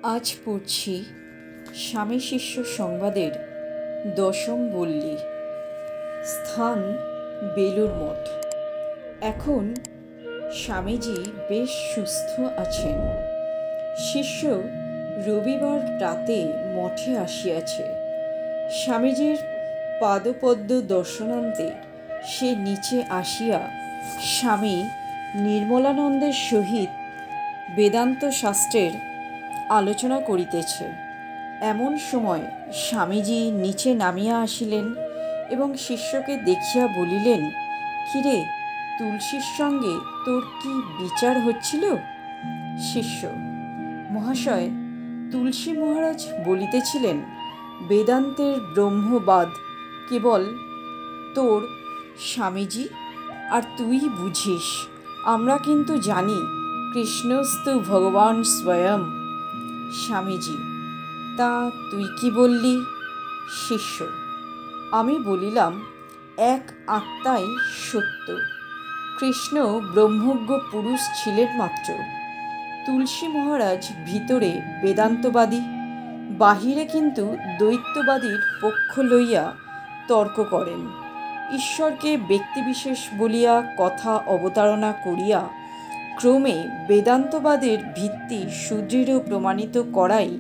আজ পড়ছি স্বামী শিষ্য সংবাদের দশম বল্লী। স্থান বেলুড় মঠ। এখন স্বামীজি বেশ সুস্থ আছেন। শিষ্য রবিবার রাতে মঠে আসিয়াছে। স্বামীজির পাদপদ্ম দর্শনান্তে সে নিচে আসিয়া স্বামী নির্মলানন্দের সহিত বেদান্ত শাস্ত্রের আলোচনা করিতেছে। এমন সময় স্বামীজি নিচে নামিয়া আসিলেন এবং শিষ্যকে দেখিয়া বলিলেন, কিরে, তুলসীর সঙ্গে তোর কি বিচার হচ্ছিল? শিষ্য: মহাশয়, তুলসী মহারাজ বলিতেছিলেন, বেদান্তের ব্রহ্মবাদ কেবল তোর স্বামীজি আর তুই বুঝিস, আমরা কিন্তু জানি কৃষ্ণস্তু ভগবান স্বয়ং। স্বামীজি: তা তুই কি বললি? শিষ্য: আমি বলিলাম, এক আত্মাই সত্য। কৃষ্ণ ব্রহ্মজ্ঞ পুরুষ ছিলেন মাত্র। তুলসী মহারাজ ভিতরে বেদান্তবাদী, বাহিরে কিন্তু দ্বৈতবাদীর পক্ষ লইয়া তর্ক করেন। ঈশ্বরকে ব্যক্তিবিশেষ বলিয়া কথা অবতারণা করিয়া ক্রমে বেদান্তবাদের ভিত্তি সুদৃঢ় প্রমাণিত করাই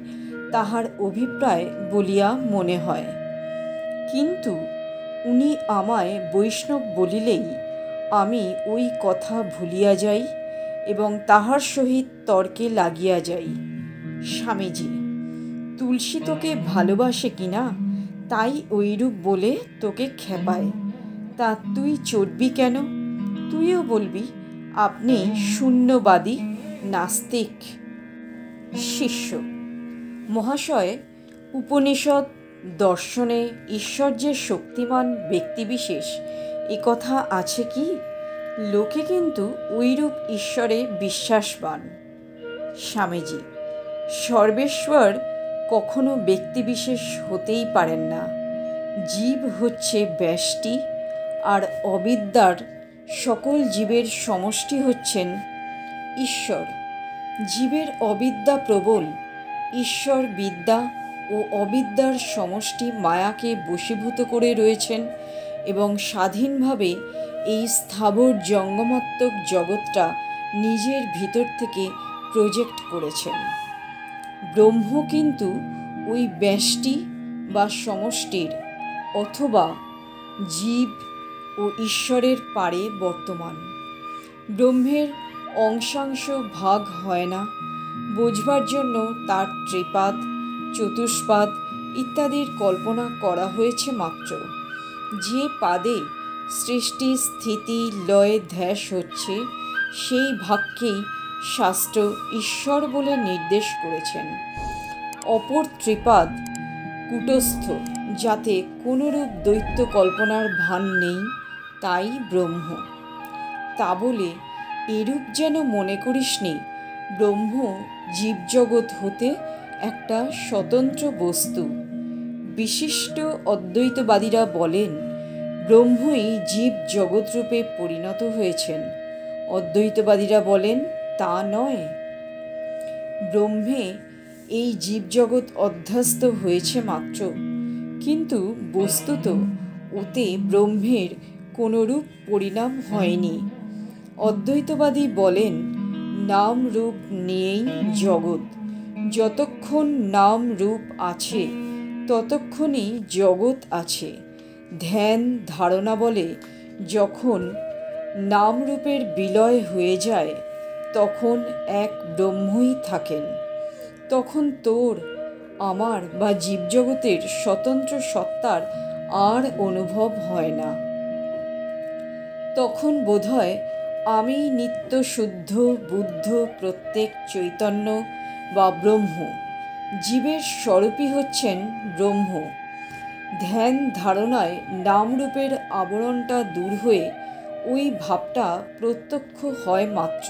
তাহার অভিপ্রায় বলিয়া মনে হয়। কিন্তু উনি আমায় বৈষ্ণব বলিলেই আমি ওই কথা ভুলিয়া যাই এবং তাহার সহিত তর্কে লাগিয়া যাই। স্বামীজি: তুলসী তোকে ভালোবাসে কিনা তাই ওইরূপ বলে তোকে খেপায়, তা তুই চটবি কেন? তুইও বলবি আপনি শূন্যবাদী নাস্তিক। শিষ্য: মহাশয়, উপনিষদ দর্শনে ঈশ্বর যে শক্তিমান ব্যক্তিবিশেষ এ কথা আছে কি? লোকে কিন্তু ঐরূপ ঈশ্বরে বিশ্বাসবান। স্বামীজি: সর্বেশ্বর কখনো ব্যক্তিবিশেষ হতেই পারেন না। জীব হচ্ছে ব্যষ্টি, আর অবিদ্যার সকল জীবের সমষ্টি হচ্ছেন ঈশ্বর। জীবের অবিদ্যা প্রবল, ঈশ্বর বিদ্যা ও অবিদ্যার সমষ্টি মায়াকে বশীভূত করে রয়েছেন এবং স্বাধীনভাবে এই স্থাবর জঙ্গমাত্মক জগৎটা নিজের ভিতর থেকে প্রজেক্ট করেছেন। ব্রহ্ম কিন্তু ওই ব্যষ্টি বা সমষ্টির অথবা জীব ও ঈশ্বরের পারে বর্তমান। ব্রহ্মের অংশাংশ ভাগ হয় না। বোঝবার জন্য তার ত্রিপাদ, চতুষ্পাদ ইত্যাদির কল্পনা করা হয়েছে মাত্র। যে পাদে সৃষ্টি, স্থিতি, লয়, ধ্যাস হচ্ছে, সেই ভাগকেই শাস্ত্র ঈশ্বর বলে নির্দেশ করেছেন। অপর ত্রিপাদ কূটস্থ, যাতে কোনরূপ দ্বৈত কল্পনার ভান নেই, তাই ব্রহ্ম। তা বলে এরূপ যেন মনে করিস নে ব্রহ্ম জীবজগৎ হতে একটা স্বতন্ত্র বস্তু। বিশিষ্ট অদ্বৈতবাদীরা বলেন ব্রহ্মই জীব জগৎরূপে পরিণত হয়েছেন। অদ্বৈতবাদীরা বলেন তা নয়, ব্রহ্মে এই জীবজগৎ অধ্যাস্ত হয়েছে মাত্র, কিন্তু বস্তুত ওতে ব্রহ্মের কোনরূপ পরিণাম হয়নি। অদ্বৈতবাদী বলেন নাম রূপ নিয়েই জগৎ। যতক্ষণ নাম রূপ আছে ততক্ষণই জগৎ আছে। ধ্যান ধারণা বলে যখন নাম রূপের বিলয় হয়ে যায় তখন এক ব্রহ্মই থাকেন। তখন তোর, আমার বা জীবজগতের স্বতন্ত্র সত্তার আর অনুভব হয় না। তখন বোধহয় আমি নিত্য শুদ্ধ বুদ্ধ প্রত্যেক চৈতন্য বা ব্রহ্ম। জীবের স্বরূপই হচ্ছেন ব্রহ্ম। ধ্যান ধারণায় নামরূপের আবরণটা দূর হয়ে ওই ভাবটা প্রত্যক্ষ হয় মাত্র।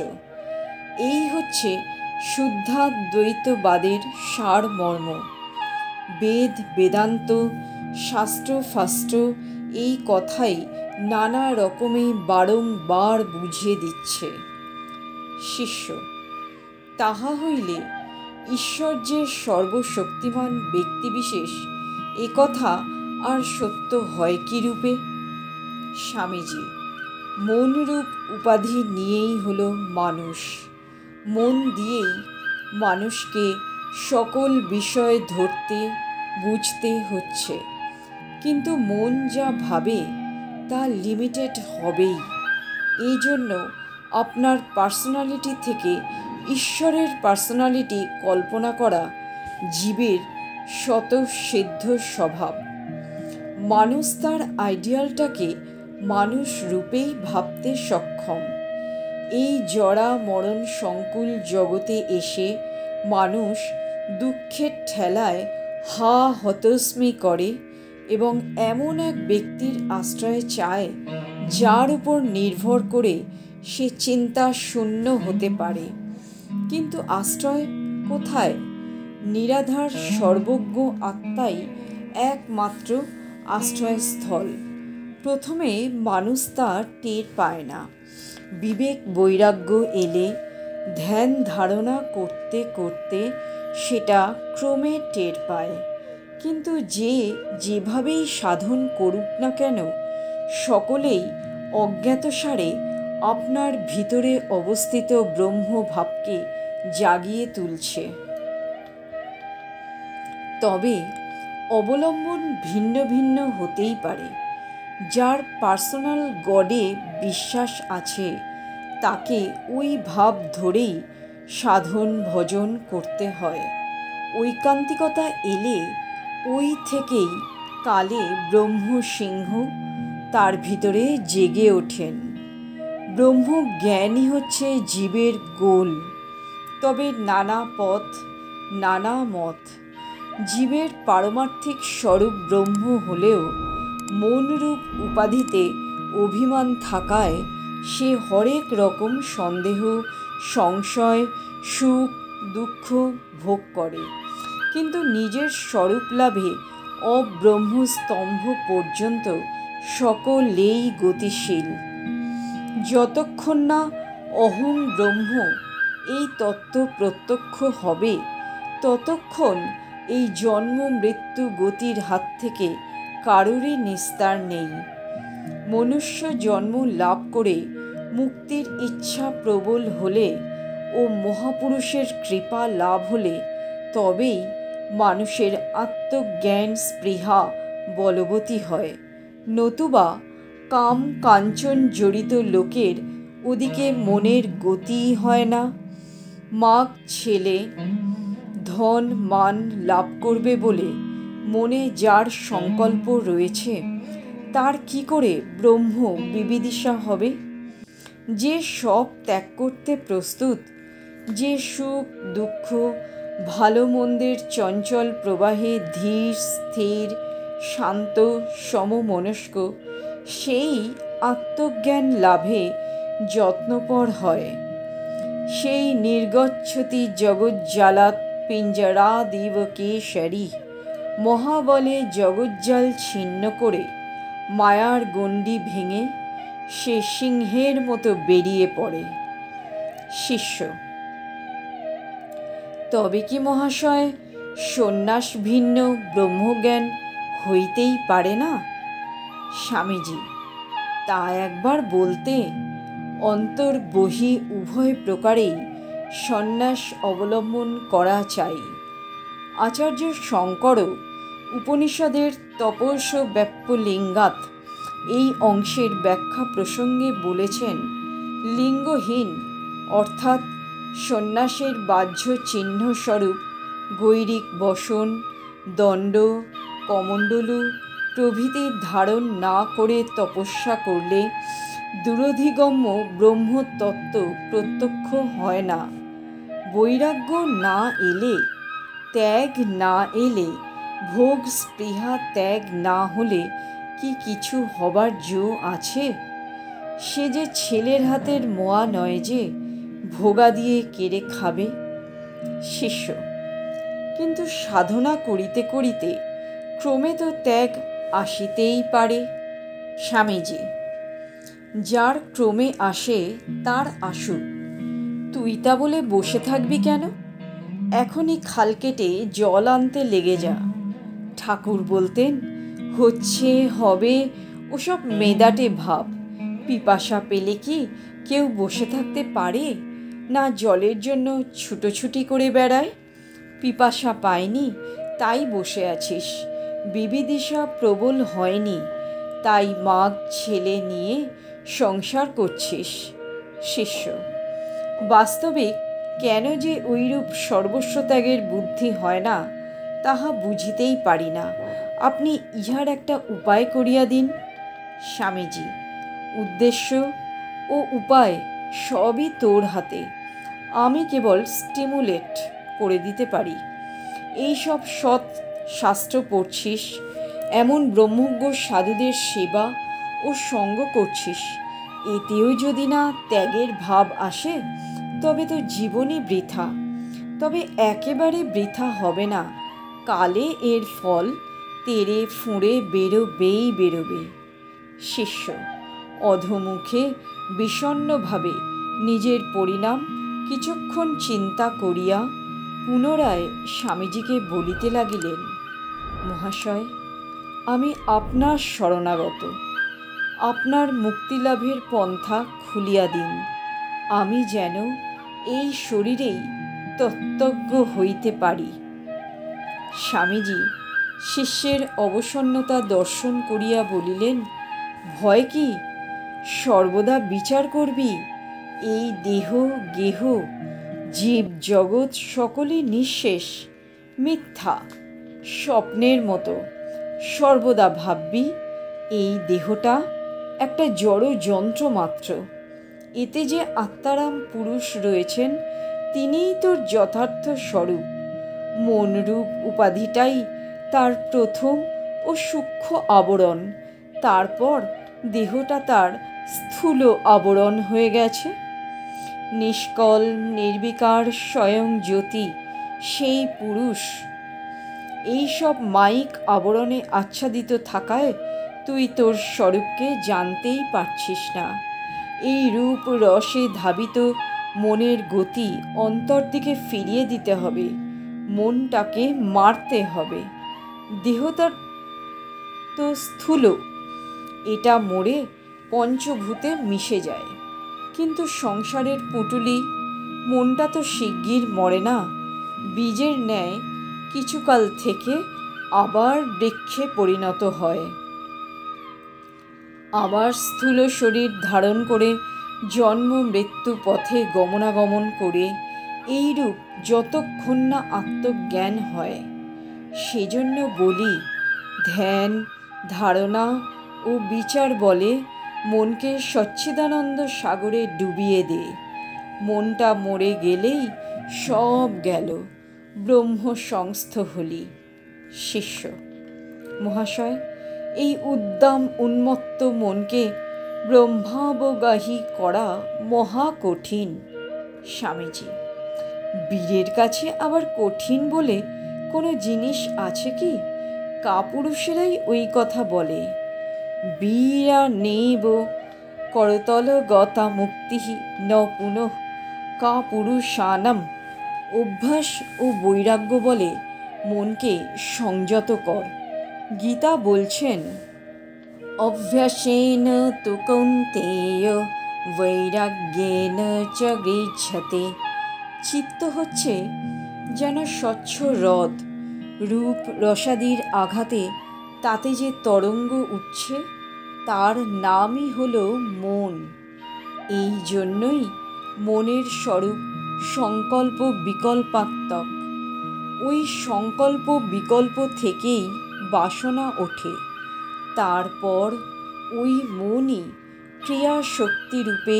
এই হচ্ছে শুদ্ধাদ্বৈতবাদের সারমর্ম। বেদ, বেদান্ত, শাস্ত্র ফাস্ত্র এই কথাই নানা রকমে বারংবার বুঝিয়ে দিচ্ছে। শিষ্য: তাহা হইলে ঈশ্বর যে সর্বশক্তিমান ব্যক্তিবিশেষ একথা আর সত্য হয় কি রূপে? স্বামীজি, মনরূপ উপাধি নিয়েই হলো মানুষ। মন দিয়েই মানুষকে সকল বিষয় ধরতে বুঝতে হচ্ছে, কিন্তু মন যা ভাবে তা লিমিটেড হবেই। এই জন্য আপনার পার্সোনালিটি থেকে ঈশ্বরের পার্সোনালিটি কল্পনা করা জীবের স্বতঃসিদ্ধ স্বভাব। মানুষ তার আইডিয়ালটাকে মানুষ রূপেই ভাবতে সক্ষম। এই জরা মরণ সংকুল জগতে এসে মানুষ দুঃখের ঠেলায় হা হতস্মি করে এবং এমন এক ব্যক্তির আশ্রয় চায় যার উপর নির্ভর করে সে চিন্তা শূন্য হতে পারে। কিন্তু আশ্রয় কোথায়? নিরাধার সর্বজ্ঞ আত্মাই একমাত্র আশ্রয়স্থল। প্রথমে মানুষ তা টের পায় না। বিবেক বৈরাগ্য এলে, ধ্যান ধারণা করতে করতে সেটা ক্রমে টের পায়। কিন্তু যে যেভাবেই সাধন করুক না কেন, সকলেই অজ্ঞাতসারে আপনার ভিতরে অবস্থিত ব্রহ্মভাবকে জাগিয়ে তুলছে। তবে অবলম্বন ভিন্ন ভিন্ন হতেই পারে। যার পার্সোনাল গডে বিশ্বাস আছে তাকে ওই ভাব ধরেই সাধন ভজন করতে হয়। ঐকান্তিকতা এলে ওই থেকেই কালে ব্রহ্মসিংহ তার ভিতরে জেগে ওঠেন। ব্রহ্মজ্ঞানই হচ্ছে জীবের গোল। তবে নানা পথ, নানা মত। জীবের পারমার্থিক স্বরূপ ব্রহ্ম হলেও মনরূপ উপাধিতে অভিমান থাকায় সে হরেক রকম সন্দেহ, সংশয়, সুখ দুঃখ ভোগ করে, কিন্তু নিজের স্বরূপ লাভে অব্রহ্মস্তম্ভ পর্যন্ত সকলেই গতিশীল। যতক্ষণ না অহং ব্রহ্ম এই তত্ত্ব প্রত্যক্ষ হবে, ততক্ষণ এই জন্ম মৃত্যু গতির হাত থেকে কারোরই নিস্তার নেই। মনুষ্য জন্ম লাভ করে মুক্তির ইচ্ছা প্রবল হলে ও মহাপুরুষের কৃপা লাভ হলে তবেই মানুষের আত্মজ্ঞান স্পৃহা বলবতী হয়। নতুবা কাম কাঞ্চন জড়িত লোকের ওদিকে মনের গতিই হয় না। মাগ ছেলে, ধন মান লাভ করবে বলে মনে যার সংকল্প রয়েছে, তার কি করে ব্রহ্ম বিবিদিষা হবে? যে সব ত্যাগ করতে প্রস্তুত, যে সুখ দুঃখ ভালো মন্দের চঞ্চল প্রবাহে ধীর স্থির শান্ত সমমনস্ক, সেই আত্মজ্ঞান লাভে যত্নপর হয়। সেই নির্গচ্ছতি জগজ্জালাৎ পিঞ্জরাদিব কেশরী, মহাবলে জগজ্জাল ছিন্ন করে মায়ার গণ্ডি ভেঙে সে সিংহের মতো বেরিয়ে পড়ে। শিষ্য: তবে কি মহাশয় সন্ন্যাস ভিন্ন ব্রহ্মজ্ঞান হইতেই পারে না? স্বামীজি: তা একবার বলতে অন্তর বহি উভয় প্রকারেই সন্ন্যাস অবলম্বন করা চাই। আচার্য শঙ্করও উপনিষদের তপস্য ব্যাপ্যলিঙ্গাৎ এই অংশের ব্যাখ্যা প্রসঙ্গে বলেছেন, লিঙ্গহীন অর্থাৎ সন্ন্যাসের বাহ্য চিহ্নস্বরূপ গৈরিক বসন, দণ্ড, কমণ্ডলু প্রভৃতি ধারণ না করে তপস্যা করলে দূরধিগম্য ব্রহ্মতত্ত্ব প্রত্যক্ষ হয় না। বৈরাগ্য না এলে, ত্যাগ না এলে, ভোগ স্পৃহা ত্যাগ না হলে কি কিছু হবার জো আছে? সে যে ছেলের হাতের মোয়া নয় যে ভোগা দিয়ে কেড়ে খাবে। শিষ্য: কিন্তু সাধনা করিতে করিতে ক্রমে তো ত্যাগ আসিতেই পারে। স্বামীজি: যার ক্রমে আসে তার আসুক, তুই তা বলে বসে থাকবি কেন? এখনই খাল কেটে জল আনতে লেগে যা। ঠাকুর বলতেন, হচ্ছে হবে ওসব মেদাটে ভাব। পিপাসা পেলে কি কেউ বসে থাকতে পারে? না জলের জন্য ছুটোছুটি করে বেড়ায়। পিপাসা পায়নি তাই বসে আছিস, বিবিদিশা প্রবল হয়নি তাই মাগ ছেলে নিয়ে সংসার করছিস। শিষ্য: বাস্তবিক কেন যে ঐরূপ সর্বস্ব ত্যাগের বুদ্ধি হয় না তাহা বুঝিতেই পারি না। আপনি ইহার একটা উপায় করিয়া দিন। স্বামীজি: উদ্দেশ্য ও উপায় সবই তোর হাতে, আমি কেবল স্টিমুলেট করে দিতে পারি। এই সব সৎ শাস্ত্র পড়ছিস, এমন ব্রহ্মজ্ঞ সাধুদের সেবা ও সঙ্গ করছিস, এতেও যদি না ত্যাগের ভাব আসে তবে তো জীবনই বৃথা। তবে একেবারে বৃথা হবে না, কালে এর ফল তেড়ে ফুঁড়ে বেরোবেই বেরোবে। শিষ্য অধোমুখে বিষণ্ণভাবে নিজের পরিণাম কিছুক্ষণ চিন্তা করিয়া পুনরায় স্বামীজিকে বলিতে লাগিলেন, মহাশয়, আমি আপনার শরণাগত, আপনার মুক্তিলাভের পন্থা খুলিয়া দিন। আমি যেন এই শরীরেই তত্ত্বজ্ঞ হইতে পারি। স্বামীজি শিষ্যের অবসন্নতা দর্শন করিয়া বলিলেন, ভয় কি? সর্বদা বিচার করবি। এই দেহ গেহ জীব জগৎ সকলই নিঃশেষ, মিথ্যা, স্বপ্নের মতো। সর্বদা ভাববি এই দেহটা একটা জড় যন্ত্র মাত্র। এতে যে আত্মারাম পুরুষ রয়েছেন তিনিই তোর যথার্থ স্বরূপ। মনরূপ উপাধিটাই তার প্রথম ও সূক্ষ্ম আবরণ, তারপর দেহটা তার স্থূল আবরণ হয়ে গেছে। নিষ্কল নির্বিকার স্বয়ং জ্যোতি সেই পুরুষ। এই সব মাইক আবরণে আচ্ছাদিত থাকায় তুই তোর স্বরূপকে জানতেই পারছিস না। এই রূপ রসে ধাবিত মনের গতি অন্তর্দিকে ফিরিয়ে দিতে হবে, মনটাকে মারতে হবে। দেহটা তো স্থূল, এটা মরে পঞ্চভূতে মিশে যায়, কিন্তু সংসারের পুঁটুলি মনটা তো শিগগির মরে না। বীজের ন্যায় কিছুকাল থেকে আবার বৃক্ষে পরিণত হয়, আবার স্থূল শরীর ধারণ করে জন্ম মৃত্যু পথে গমনাগমন করে এইরূপ যতক্ষণ না আত্মজ্ঞান হয়। সেজন্য বলি, ধ্যান ধারণা ও বিচার বলে মনকে সচ্চিদানন্দ সাগরে ডুবিয়ে দে। মনটা মরে গেলেই সব গেল, ব্রহ্ম সংস্থ হলি। শিষ্য: মহাশয়, এই উদ্দাম উন্মত্ত মনকে ব্রহ্মাবগাহী করা মহা কঠিন। স্বামীজি: বীরের কাছে আবার কঠিন বলে কোনো জিনিস আছে কি? কাপুরুষেরাই ওই কথা বলে। বীরা নেব করতল গতা মুক্তি ন পুনঃ কাপুরুষানাম। অভ্যাস ও বৈরাগ্য বলে মনকে সংযত কর। গীতা বলছেন, অভ্যাসেন তু কৌন্তেয় বৈরাগ্যেন চ গৃহ্যতে। চিত্ত হচ্ছে যেন স্বচ্ছ হ্রদ, রূপ রসাদির আঘাতে তাতে যে তরঙ্গ উঠছে তার নামই হলো মন। এই জন্যই মনের স্বরূপ সংকল্প বিকল্পাত্মক। ওই সংকল্প বিকল্প থেকেই বাসনা ওঠে, তারপর ওই মনই ক্রিয়া শক্তিরূপে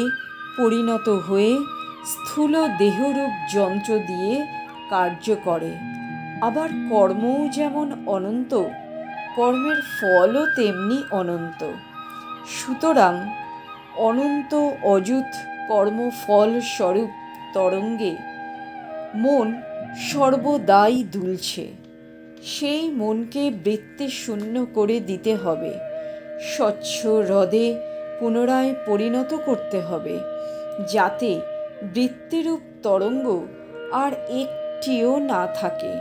পরিণত হয়ে স্থূল দেহরূপ যন্ত্র দিয়ে কার্য করে। আবার কর্মও যেমন অনন্ত, কর্মের ফলও তেমনি অনন্ত। সুতরাং অনন্ত অযুত কর্মফল স্বরূপ তরঙ্গে মন সর্বদাই দুলছে। সেই মনকে বৃত্তি শূন্য করে দিতে হবে, স্বচ্ছ হ্রদে পুনরায় পরিণত করতে হবে, যাতে বৃত্তিরূপ তরঙ্গ আর এক একটিও না থাকে,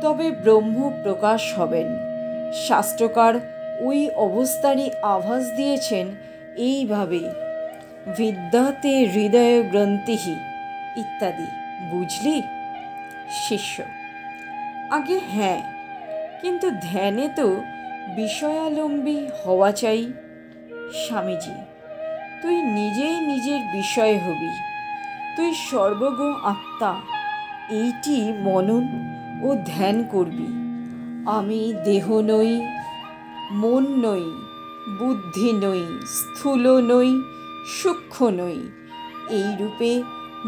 তবে ব্রহ্ম প্রকাশ হবেন। শাস্ত্রকার ওই অবস্থারই আভাস দিয়েছেন এইভাবে, বিদ্যাতে হৃদয় গ্রন্থিহি ইত্যাদি। বুঝলি? শিষ্য: আগে হ্যাঁ, কিন্তু ধ্যানে তো বিষয়ালম্বী হওয়া চাই। স্বামীজি: তুই নিজেই নিজের বিষয় হবি, তুই সর্বজ্ঞ আত্মা, এইটি মনন ও ধ্যান করবি। আমি দেহ নই, মন নই, বুদ্ধি নই, স্থূল নই, সূক্ষ্ম নই, এই রূপে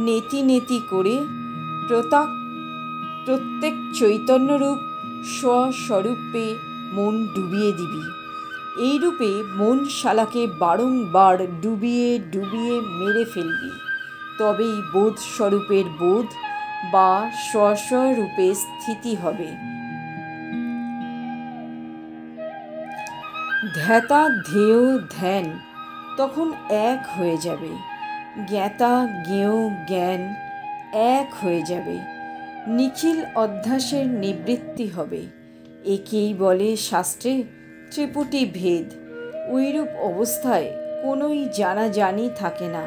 নেতি নেতি করে প্রত্যেক চৈতন্যরূপ স্বস্বরূপে মন ডুবিয়ে দিবি। এই রূপে মন শালাকে বারংবার ডুবিয়ে ডুবিয়ে মেরে ফেলবি, তবেই বোধ স্বরূপের বোধ বা স্বস্বরূপে স্থিতি হবে। ধ্যাতা ধ্যেয় ধ্যান তখন এক হয়ে যাবে, জ্ঞাতা জ্ঞেয় জ্ঞান এক হয়ে যাবে, নিখিল অধ্যাসের নিবৃত্তি হবে। একেই বলে শাস্ত্রে ত্রিপুটি ভেদ। ওইরূপ অবস্থায় কোনোই জানাজানি থাকে না।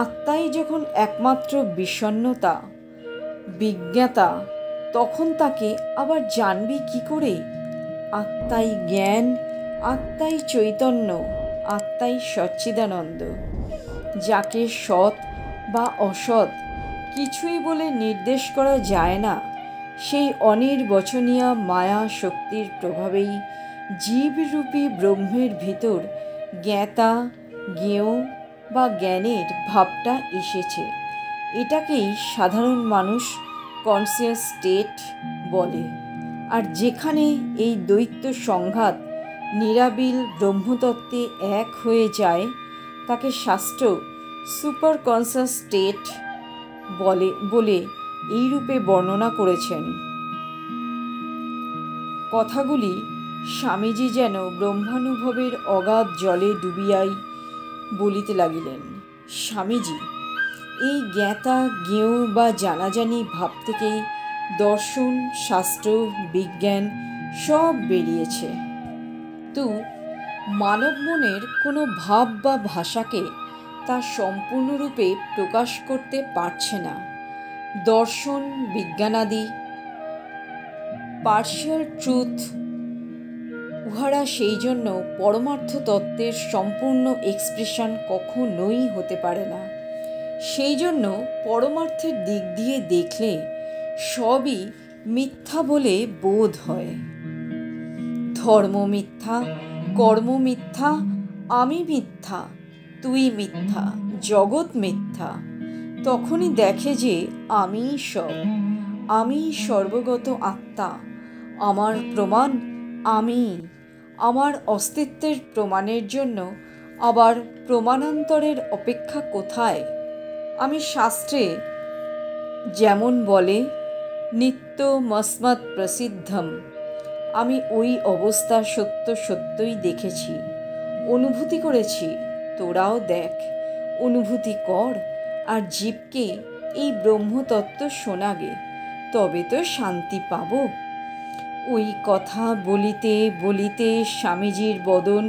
আত্মাই যখন একমাত্র বিষণ্ণতা, বিজ্ঞাতা, তখন তাকে আবার জানবি কি করে? আত্মাই জ্ঞান, আত্মাই চৈতন্য, আত্মাই সচ্চিদানন্দ। যাকে সৎ বা অসৎ কিছুই বলে নির্দেশ করা যায় না, সেই অনির্বচনীয় মায়া শক্তির প্রভাবেই জীবরূপী ব্রহ্মের ভিতর জ্ঞাতা জ্ঞেয় বা জ্ঞানের ভাবটা এসেছে। এটাকেই সাধারণ মানুষ কনসিয়াস স্টেট বলে। আর যেখানে এই দ্বৈত সংঘাত নিরাবিল ব্রহ্মতত্ত্বে এক হয়ে যায়, তাকে শাস্ত্র সুপার কনসিয়াস স্টেট বলে এইরূপে বর্ণনা করেছেন। কথাগুলি স্বামীজি যেন ব্রহ্মানুভবের অগাধ জলে ডুবিয়াই বলিতে লাগিলেন। স্বামীজি: এই জ্ঞাতা জ্ঞেয় বা জানাজানি ভাব থেকেই দর্শন, শাস্ত্র, বিজ্ঞান সব বেরিয়েছে। তো মানব মনের কোনো ভাব বা ভাষাকে তা সম্পূর্ণরূপে প্রকাশ করতে পারছে না। দর্শন, বিজ্ঞানাদি পার্শিয়াল ট্রুথ, উহারা সেই জন্য পরমার্থ তত্ত্বের সম্পূর্ণ এক্সপ্রেশন কখনোই হতে পারে না। সেই জন্য পরমার্থের দিক দিয়ে দেখলে সবই মিথ্যা বলে বোধ হয়। ধর্ম মিথ্যা, কর্ম মিথ্যা, আমি মিথ্যা, তুই মিথ্যা, জগৎ মিথ্যা। তখনই দেখে যে আমিই সব, আমিই সর্বগত আত্মা। আমার প্রমাণ আমি। আমার অস্তিত্বের প্রমাণের জন্য আবার প্রমাণান্তরের অপেক্ষা কোথায়? আমি শাস্ত্রে যেমন বলে নিত্যমস্মৎ প্রসিদ্ধম, আমি ওই অবস্থা সত্য সত্যই দেখেছি, অনুভূতি করেছি। তোরাও দেখ, অনুভূতি কর, আর জীবকে এই ব্রহ্মতত্ত্ব শোনাগে, তবে তো শান্তি পাব। ওই কথা বলিতে বলিতে স্বামীজির বদন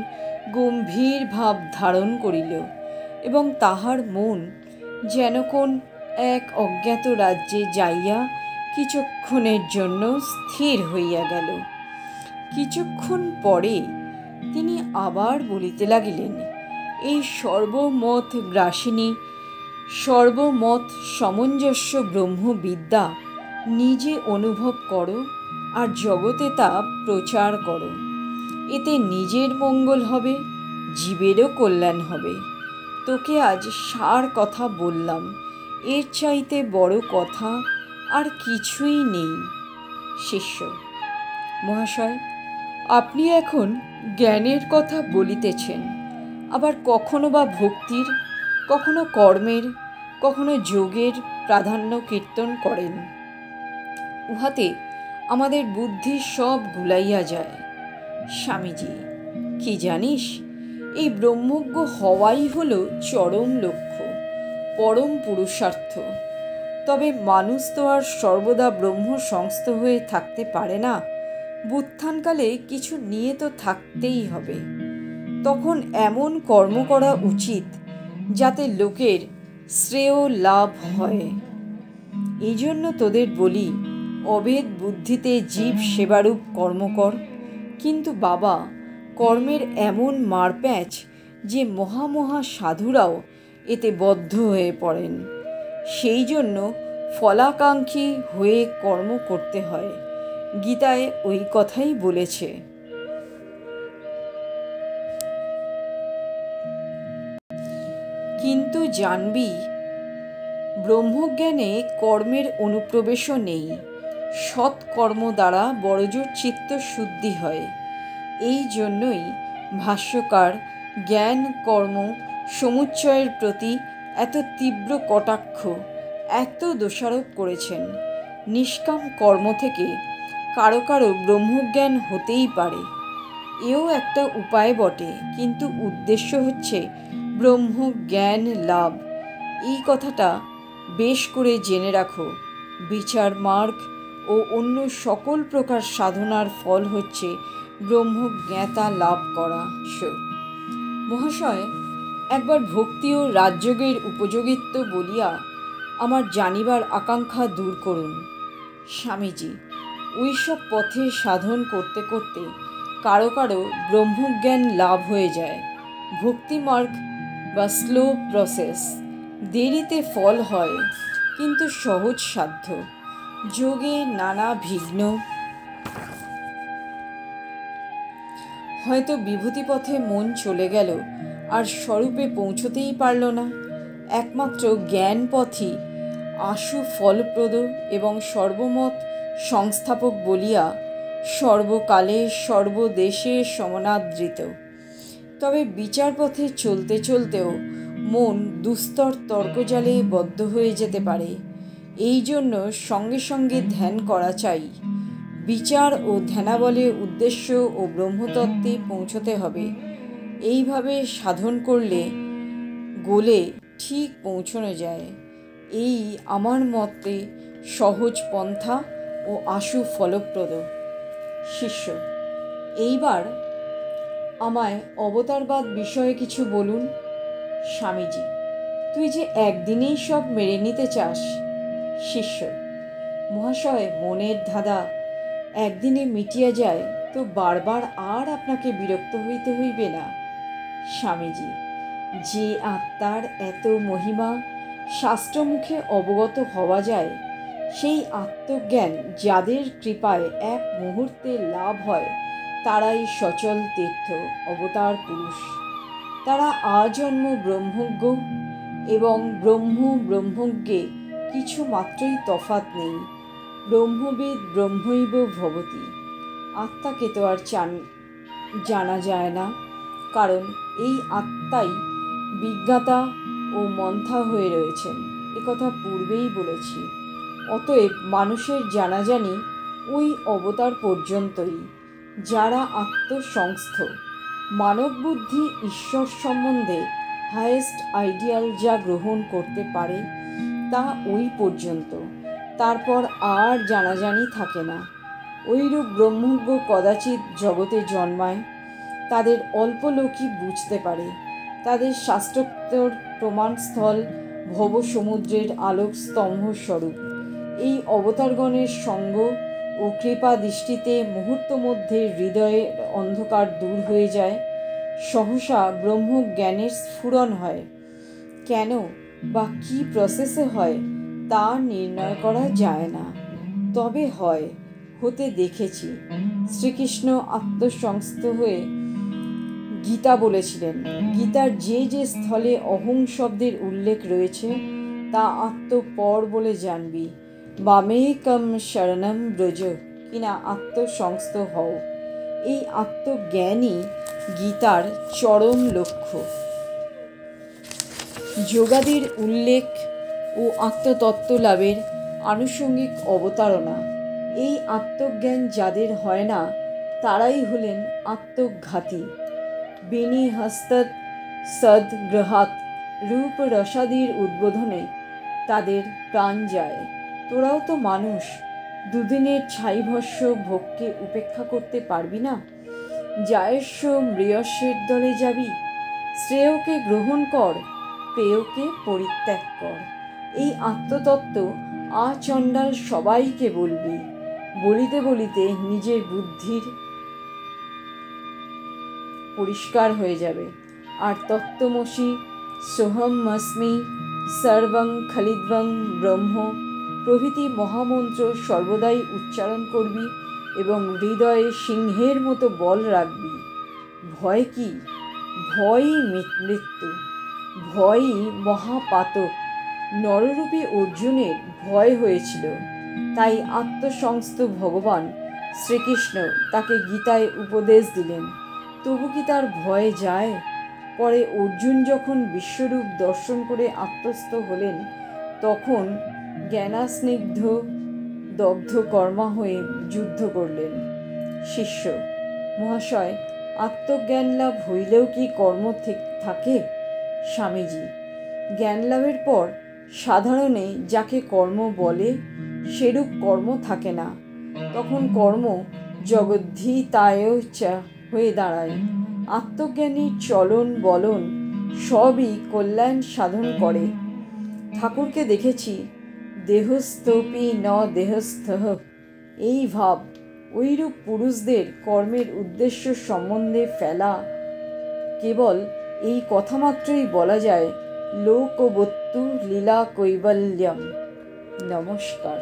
গম্ভীর ভাব ধারণ করিল এবং তাহার মন যেন কোন এক অজ্ঞাত রাজ্যে যাইয়া কিছুক্ষণের জন্য স্থির হইয়া গেল। কিছুক্ষণ পরে তিনি আবার বলিতে লাগিলেন, এই সর্বমত গ্রাসিনী, সর্বমত সামঞ্জস্য ব্রহ্মবিদ্যা নিজে অনুভব করো আর জগতে তা প্রচার করো। এতে নিজের মঙ্গল হবে, জীবেরও কল্যাণ হবে। তোকে আজ সার কথা বললাম, এর চাইতে বড় কথা আর কিছুই নেই। শিষ্য: মহাশয়, আপনি এখন জ্ঞানের কথা বলিতেছেন, আবার কখনো বা ভক্তির, কখনো কর্মের, কখনো যোগের প্রাধান্য কীর্তন করেন। উহাতে আমাদের বুদ্ধি সব গুলাইয়া যায়। স্বামীজি: কি জানিস, এই ব্রহ্মজ্ঞ হওয়াই হলো চরম লক্ষ্য, পরম পুরুষার্থ। তবে মানুষ তো আর সর্বদা ব্রহ্ম সংস্থ হয়ে থাকতে পারে না। বুত্থানকালে কিছু নিয়ে তো থাকতেই হবে। তখন এমন কর্ম করা উচিত যাতে লোকের শ্রেয় লাভ হয়। এই জন্য তোদের বলি, অভেদ বুদ্ধিতে জীব সেবারূপ কর্ম কর। কিন্তু বাবা, কর্মের এমন মারপ্যাঁচ যে মহামহা সাধুরাও এতে বদ্ধ হয়ে পড়েন। সেই জন্য ফলাকাঙ্ক্ষী হয়ে কর্ম করতে হয়। গীতায় ওই কথাই বলেছে। কিন্তু জানবি, ব্রহ্মজ্ঞানে কর্মের অনুপ্রবেশও নেই। সৎকর্ম দ্বারা বড়জোর চিত্ত শুদ্ধি হয়। এই জন্যই ভাষ্যকার জ্ঞান কর্ম সমুচ্চয়ের প্রতি এত তীব্র কটাক্ষ, এত দোষারোপ করেছেন। নিষ্কাম কর্ম থেকে কারো কারো ব্রহ্মজ্ঞান হতেই পারে, এও একটা উপায় বটে, কিন্তু উদ্দেশ্য হচ্ছে ব্রহ্মজ্ঞান লাভ। এই কথাটা বেশ করে জেনে রাখো। বিচার মার্গ ও অন্য সকল প্রকার সাধনার ফল হচ্ছে ব্রহ্মজ্ঞাতা লাভ করা। মহাশয়, একবার ভক্তি ও রাজযোগের উপযোগিত্ব বলিয়া আমার জানিবার আকাঙ্ক্ষা দূর করুন। স্বামীজি, ওইসব পথে সাধন করতে করতে কারো কারো ব্রহ্মজ্ঞান লাভ হয়ে যায়। ভক্তিমার্গ বা স্লো প্রসেস, দেরিতে ফল হয় কিন্তু সহজ সাধ্য। যোগে নানা বিঘ্ন, হয়তো বিভূতি পথে মন চলে গেল আর স্বরূপে পৌঁছতেই পারল না। একমাত্র জ্ঞান পথই আশু ফলপ্রদ এবং সর্বমত সংস্থাপক বলিয়া সর্বকালে সর্বদেশে সমাদৃত। তবে বিচার পথে চলতে চলতেও মন দুস্তর তর্কজালে বদ্ধ হয়ে যেতে পারে। এই জন্য সঙ্গে সঙ্গে ধ্যান করা চাই। বিচার ও ধ্যানাবলে উদ্দেশ্য ও ব্রহ্মতত্ত্বে পৌঁছতে হবে। এইভাবে সাধন করলে গোলে ঠিক পৌঁছানো যায়। এই আমার মতে সহজ পন্থা ও আশু ফলপ্রদ। শিষ্য, এইবার আমায় অবতারবাদ বিষয়ে কিছু বলুন। স্বামীজি, তুই যে একদিনেই সব মেনে নিতে চাস। শিষ্য, মহাশয়, মনের ধাঁধা একদিনে মিটিয়া যায় তো বারবার আর আপনাকে বিরক্ত হইতে হইবে না। স্বামীজি, যে আত্মার এত মহিমা শাস্ত্রমুখে অবগত হওয়া যায়, সেই আত্মজ্ঞান যাদের কৃপায় এক মুহূর্তে লাভ হয়, তারাই সচল তীর্থ অবতার পুরুষ। তারা আজন্ম ব্রহ্মজ্ঞ এবং ব্রহ্মজ্ঞে কিছু মাত্রই তফাৎ নেই। ব্রহ্মবিদ ব্রহ্মৈব ভবতি। আত্মাকে তো আর জানা যায় না, কারণ এই আত্মাই বিজ্ঞাতা ও মন্থা হয়ে রয়েছেন, একথা পূর্বেই বলেছি। অতএব মানুষের জানাজানি ওই অবতার পর্যন্তই, যারা আত্মসংস্থ। মানব বুদ্ধি ঈশ্বর সম্বন্ধে হায়েস্ট আইডিয়াল যা গ্রহণ করতে পারে তা ওই পর্যন্ত, তারপর আর জানাজানি থাকে না। ওইরূপ ব্রহ্মজ্ঞ কদাচিৎ জগতে জন্মায়। তাদের অল্প লোকই বুঝতে পারে। তাদের শাস্ত্রোক্তর প্রমাণস্থল ভব সমুদ্রের আলোক স্তম্ভ স্বরূপ। এই অবতারগণের সঙ্গ ও কৃপা দৃষ্টিতে মুহূর্ত মধ্যে হৃদয়ের অন্ধকার দূর হয়ে যায়। সহসা ব্রহ্মজ্ঞানের স্ফুরণ হয়। কেন বা কী প্রসেসে হয় তা নির্ণয় করা যায় না, তবে হয়, হতে দেখেছি। শ্রীকৃষ্ণ আত্মসংস্থ হয়ে গীতা বলেছিলেন। গীতার যে যে স্থলে অহং শব্দের উল্লেখ রয়েছে তা আত্মপর বলে জানবি। বামেকম শরণম ব্রজ, কিনা আত্মসংস্থ হও। এই আত্মজ্ঞানই গীতার চরম লক্ষ্য। যোগাদির উল্লেখ ও আত্মতত্ত্ব লাভের আনুষঙ্গিক অবতারণা। এই আত্মজ্ঞান যাদের হয় না, তারাই হলেন আত্মঘাতী। বিনিহস্তৎ সদ্ গ্রহাৎ রূপ রসাদির উদ্বোধনে তাদের প্রাণ যায়। তোরাও তো মানুষ, দুদিনের ছাইভস্য ভোগকে উপেক্ষা করতে পারবি না? জায়স্য মৃয়স্যের দলে যাবি? শ্রেয়কে গ্রহণ কর, প্রেয়কে পরিত্যাগ কর। এই আত্মতত্ত্ব আচণ্ডাল সবাইকে বলবি। বলিতে বলিতে নিজের বুদ্ধির পরিষ্কার হয়ে যাবে। আর তত্ত্বমসি, সোহমস্মি, সর্বং খলিদ্বং ব্রহ্ম প্রভৃতি মহামন্ত্র সর্বদাই উচ্চারণ করবি এবং হৃদয়ে সিংহের মতো বল রাখবি। ভয় কি? ভয়ই মৃত্যু, ভয়ই মহাপাতক। নররূপী অর্জুনের ভয় হয়েছিল, তাই আত্মসংস্থ ভগবান শ্রীকৃষ্ণ তাকে গীতায় উপদেশ দিলেন। তবু কি তার ভয় যায়? পরে অর্জুন যখন বিশ্বরূপ দর্শন করে আত্মস্থ হলেন, তখন জ্ঞানাস্নিগ্ধ দগ্ধ কর্মা হয়ে যুদ্ধ করলেন। শিষ্য: মহাশয়, আত্মজ্ঞান লাভ হইলেও কি কর্ম থাকে? স্বামীজি: জ্ঞান লাভের পর সাধারণে যাকে কর্ম বলে সেরূপ কর্ম থাকে না। তখন কর্ম জগদ্ধিতায় হয়ে দাঁড়ায়। আত্মজ্ঞানীর চলন বলন সবই কল্যাণ সাধন করে। ঠাকুরকে দেখেছি, দেহস্থপি ন দেহস্থঃ, এই ভাব। ওইরূপ পুরুষদের কর্মের উদ্দেশ্য সম্বন্ধে ফেলা কেবল এই কথা মাত্রই বলা যায়, লোকবত্তু লীলা কৈবল্যম। নমস্কার।